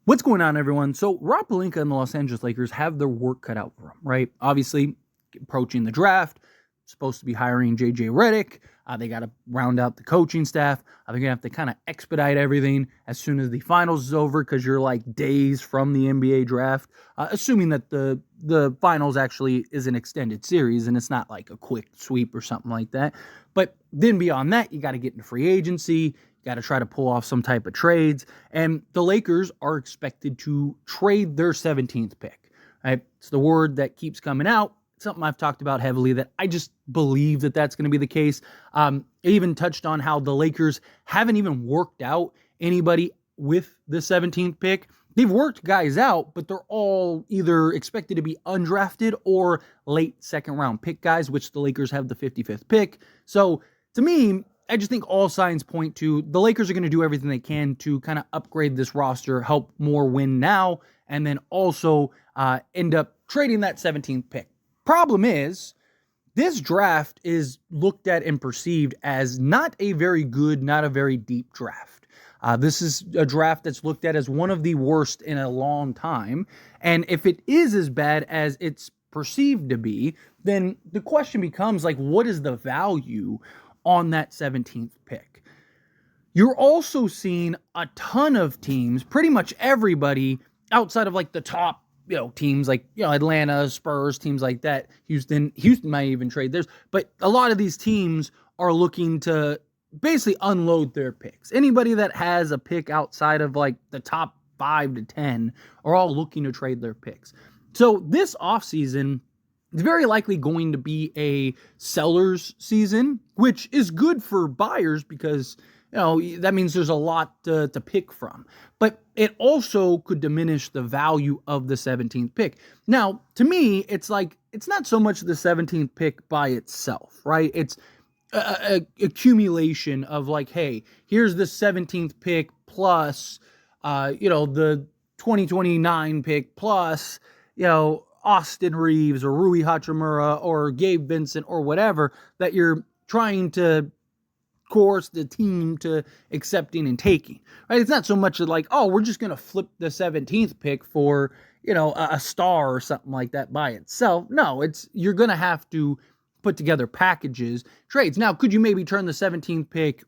What's going on, everyone? So Rob Pelinka and the Los Angeles Lakers have their work cut out for them, right? Obviously, approaching the draft, supposed to be hiring JJ Redick. They got to round out the coaching staff. They're gonna have to kind of expedite everything as soon as the finals is over, because you're like days from the NBA draft, assuming that the finals actually is an extended series and it's not like a quick sweep or something like that. But then beyond that, you got to get into free agency. Got to try to pull off some type of trades. And the Lakers are expected to trade their 17th pick. Right? It's the word that keeps coming out. It's something I've talked about heavily, that I just believe that that's going to be the case. I even touched on how the Lakers haven't even worked out anybody with the 17th pick. They've worked guys out, but they're all either expected to be undrafted or late second round pick guys, which the Lakers have the 55th pick. So to me, I just think all signs point to the Lakers are going to do everything they can to kind of upgrade this roster, help more win now, and then also end up trading that 17th pick. Problem is, this draft is looked at and perceived as not a very good, not a very deep draft. This is a draft that's looked at as one of the worst in a long time. And if it is as bad as it's perceived to be, then the question becomes, like, what is the value on that 17th pick? You're also seeing a ton of teams, pretty much everybody outside of like the top, teams like, Atlanta, Spurs, teams like that. Houston might even trade theirs, but a lot of these teams are looking to basically unload their picks. Anybody that has a pick outside of like the top 5 to 10 are all looking to trade their picks. So this offseason, it's very likely going to be a seller's season, which is good for buyers because, that means there's a lot to pick from. But it also could diminish the value of the 17th pick. Now, to me, it's like, it's not so much the 17th pick by itself, right? It's a accumulation of like, hey, here's the 17th pick plus, the 2029 pick plus, Austin Reeves or Rui Hachimura or Gabe Vincent or whatever that you're trying to coerce the team to accepting and taking, right? It's not so much like, oh, we're just going to flip the 17th pick for, a star or something like that by itself. No, you're going to have to put together packages, trades. Now, could you maybe turn the 17th pick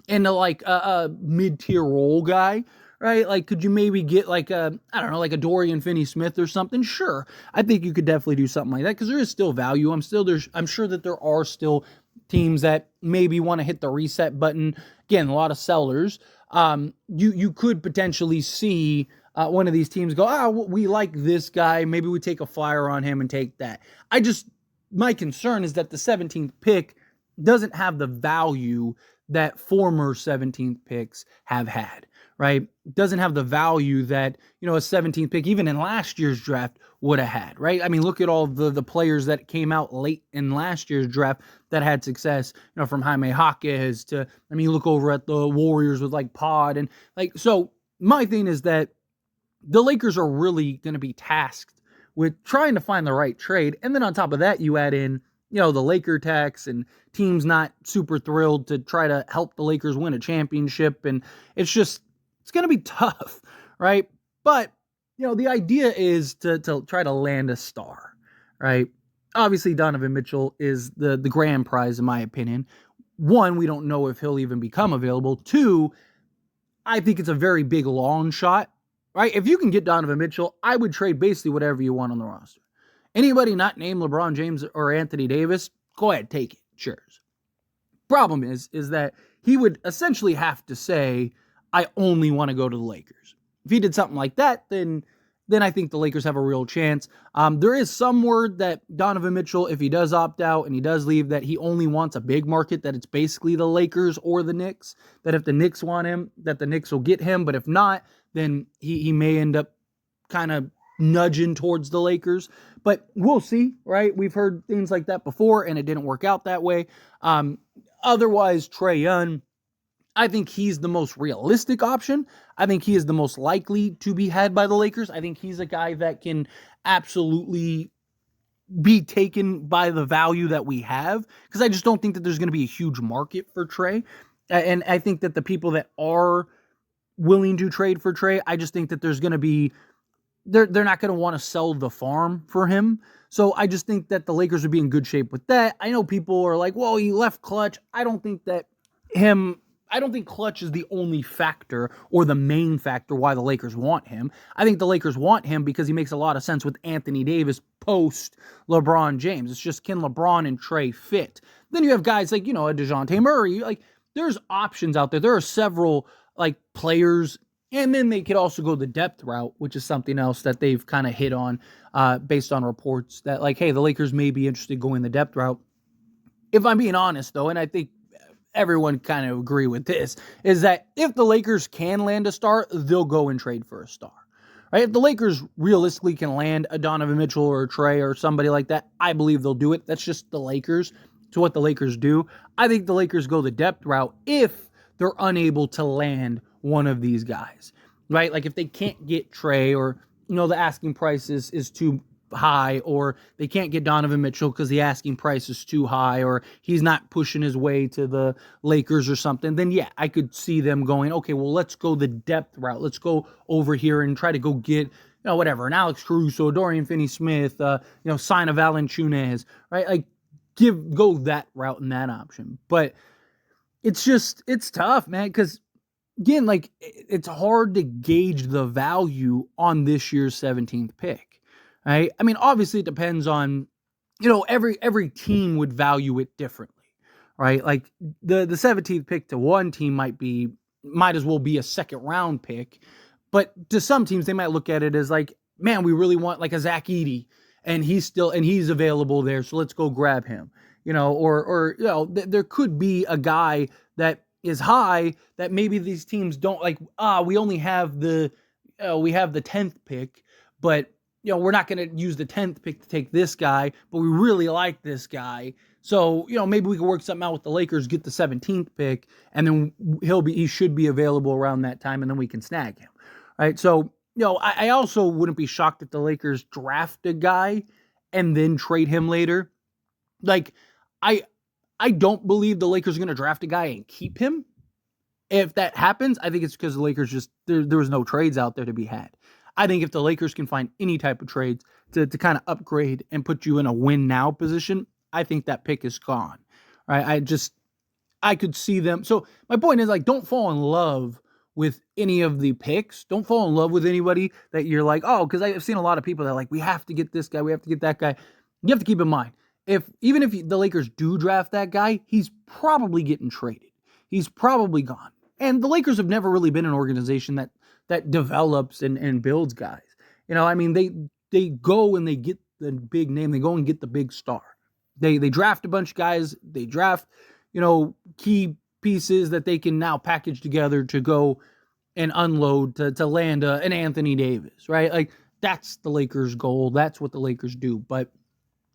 into like a mid-tier role guy, right? Like, could you maybe get like like a Dorian Finney-Smith or something? Sure. I think you could definitely do something like that because there is still value. I'm sure that there are still teams that maybe want to hit the reset button. Again, a lot of sellers. You could potentially see one of these teams go, we like this guy. Maybe we take a flyer on him and take that. My concern is that the 17th pick doesn't have the value that former 17th picks have had, right? Doesn't have the value that, a 17th pick, even in last year's draft, would have had, right? I mean, look at all the players that came out late in last year's draft that had success, from Jaime Jaquez to, look over at the Warriors with like Pod and like, so my thing is that the Lakers are really going to be tasked with trying to find the right trade. And then on top of that, you add in, the Laker tax and teams not super thrilled to try to help the Lakers win a championship. And it's going to be tough, right? But, the idea is to try to land a star, right? Obviously, Donovan Mitchell is the grand prize, in my opinion. One, we don't know if he'll even become available. Two, I think it's a very big long shot, right? If you can get Donovan Mitchell, I would trade basically whatever you want on the roster. Anybody not named LeBron James or Anthony Davis, go ahead, take it. Sure. Problem is that he would essentially have to say, I only want to go to the Lakers. If he did something like that, then I think the Lakers have a real chance. There is some word that Donovan Mitchell, if he does opt out and he does leave, that he only wants a big market, that it's basically the Lakers or the Knicks, that if the Knicks want him, that the Knicks will get him. But if not, then he may end up kind of nudging towards the Lakers. But we'll see, right? We've heard things like that before, and it didn't work out that way. Otherwise, Trae Young, I think he's the most realistic option. I think he is the most likely to be had by the Lakers. I think he's a guy that can absolutely be taken by the value that we have, because I just don't think that there's going to be a huge market for Trae. And I think that the people that are willing to trade for Trey. I just think that there's going to be they're not going to want to sell the farm for him. So I just think that the Lakers would be in good shape with that. I know people are like, "Well, he left Clutch." I don't think Clutch is the only factor or the main factor why the Lakers want him. I think the Lakers want him because he makes a lot of sense with Anthony Davis post LeBron James. It's just, can LeBron and Trey fit? Then you have guys like, a DeJounte Murray. Like, there's options out there. There are several like players, and then they could also go the depth route, which is something else that they've kind of hit on based on reports that, like, hey, the Lakers may be interested in going the depth route. If I'm being honest, though, and I think everyone kind of agree with this, is that if the Lakers can land a star, they'll go and trade for a star. Right? If the Lakers realistically can land a Donovan Mitchell or a Trey or somebody like that, I believe they'll do it. That's just the Lakers. It's what the Lakers do. I think the Lakers go the depth route if they're unable to land one of these guys. Right? Like, if they can't get Trey, or, the asking price is too high, or they can't get Donovan Mitchell because the asking price is too high, or he's not pushing his way to the Lakers or something, then yeah, I could see them going, okay, well, let's go the depth route. Let's go over here and try to go get, whatever, an Alex Caruso, Dorian Finney-Smith, sign a Valanciunas, right? Like, go that route and that option. But it's tough, man, because again, like, it's hard to gauge the value on this year's 17th pick. Right? I mean, obviously it depends on, every team would value it differently, right? Like, the 17th pick to one team might as well be a second round pick, but to some teams they might look at it as like, man, we really want like a Zach Edey, and he's available there, so let's go grab him, or there could be a guy that is high that maybe these teams don't like. We only have the 10th pick, but we're not going to use the 10th pick to take this guy, but we really like this guy. So, maybe we can work something out with the Lakers, get the 17th pick, and then he should be available around that time, and then we can snag him. Right? So, I also wouldn't be shocked if the Lakers draft a guy and then trade him later. Like, I don't believe the Lakers are going to draft a guy and keep him. If that happens, I think it's because the Lakers there was no trades out there to be had. I think if the Lakers can find any type of trades to kind of upgrade and put you in a win now position, I think that pick is gone. Right? I could see them. So my point is, like, don't fall in love with any of the picks. Don't fall in love with anybody that you're like, oh, because I've seen a lot of people that are like, we have to get this guy, we have to get that guy. You have to keep in mind, even if the Lakers do draft that guy, he's probably getting traded. He's probably gone. And the Lakers have never really been an organization that develops and builds guys. I mean, they go and they get the big name. They go and get the big star. They draft a bunch of guys. They draft, key pieces that they can now package together to go and unload to land an Anthony Davis, right? Like, that's the Lakers' goal. That's what the Lakers do. But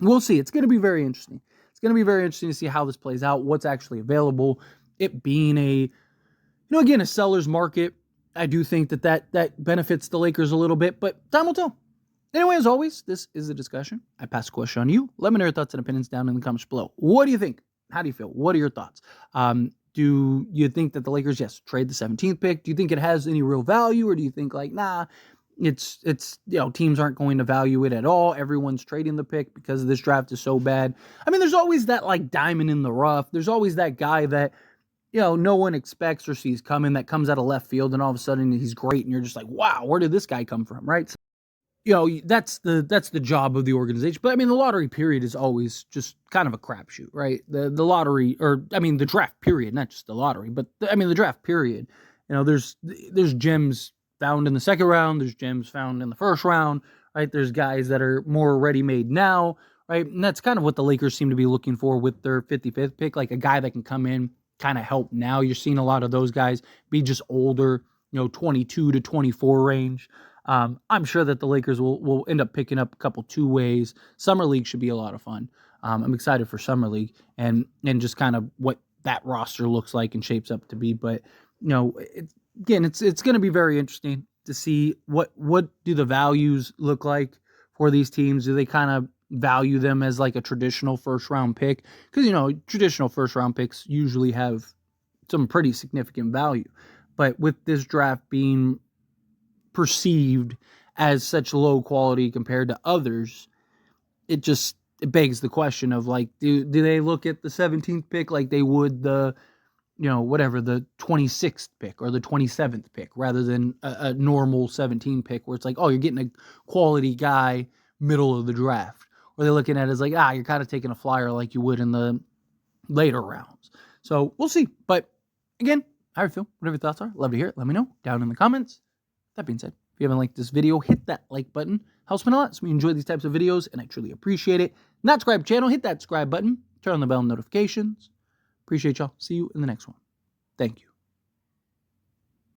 we'll see. It's going to be very interesting. It's going to be very interesting to see how this plays out, what's actually available. It being a seller's market, I do think that benefits the Lakers a little bit, but time will tell. Anyway, as always, this is a discussion. I pass the question on you. Let me know your thoughts and opinions down in the comments below. What do you think? How do you feel? What are your thoughts? Do you think that the Lakers, yes, trade the 17th pick? Do you think it has any real value, or do you think like, nah, it's teams aren't going to value it at all? Everyone's trading the pick because this draft is so bad. I mean, there's always that like diamond in the rough. There's always that guy that no one expects or sees coming, that comes out of left field, and all of a sudden he's great, and you're just like, wow, where did this guy come from, right? So, that's the job of the organization. But I mean, the lottery period is always just kind of a crapshoot, right? The lottery, or I mean, the draft period, not just the lottery, but the draft period. There's gems found in the second round. There's gems found in the first round, right? There's guys that are more ready-made now, right? And that's kind of what the Lakers seem to be looking for with their 55th pick, like a guy that can come in, kind of help now. You're seeing a lot of those guys be just older, 22 to 24 range. I'm sure that the Lakers will end up picking up a couple two ways. Summer League should be a lot of fun. I'm excited for Summer League and just kind of what that roster looks like and shapes up to be. But it's going to be very interesting to see what do the values look like for these teams. Do they kind of value them as like a traditional first round pick? Because traditional first round picks usually have some pretty significant value. But with this draft being perceived as such low quality compared to others, it begs the question of, like, do they look at the 17th pick like they would the, the 26th pick or the 27th pick, rather than a normal 17 pick where it's like, oh, you're getting a quality guy middle of the draft? Or they're looking at it as like, you're kind of taking a flyer like you would in the later rounds. So we'll see. But again, how do you feel? Whatever your thoughts are, love to hear it. Let me know down in the comments. That being said, if you haven't liked this video, hit that like button. Helps me a lot. So we enjoy these types of videos, and I truly appreciate it. Not subscribe channel, hit that subscribe button. Turn on the bell notifications. Appreciate y'all. See you in the next one. Thank you.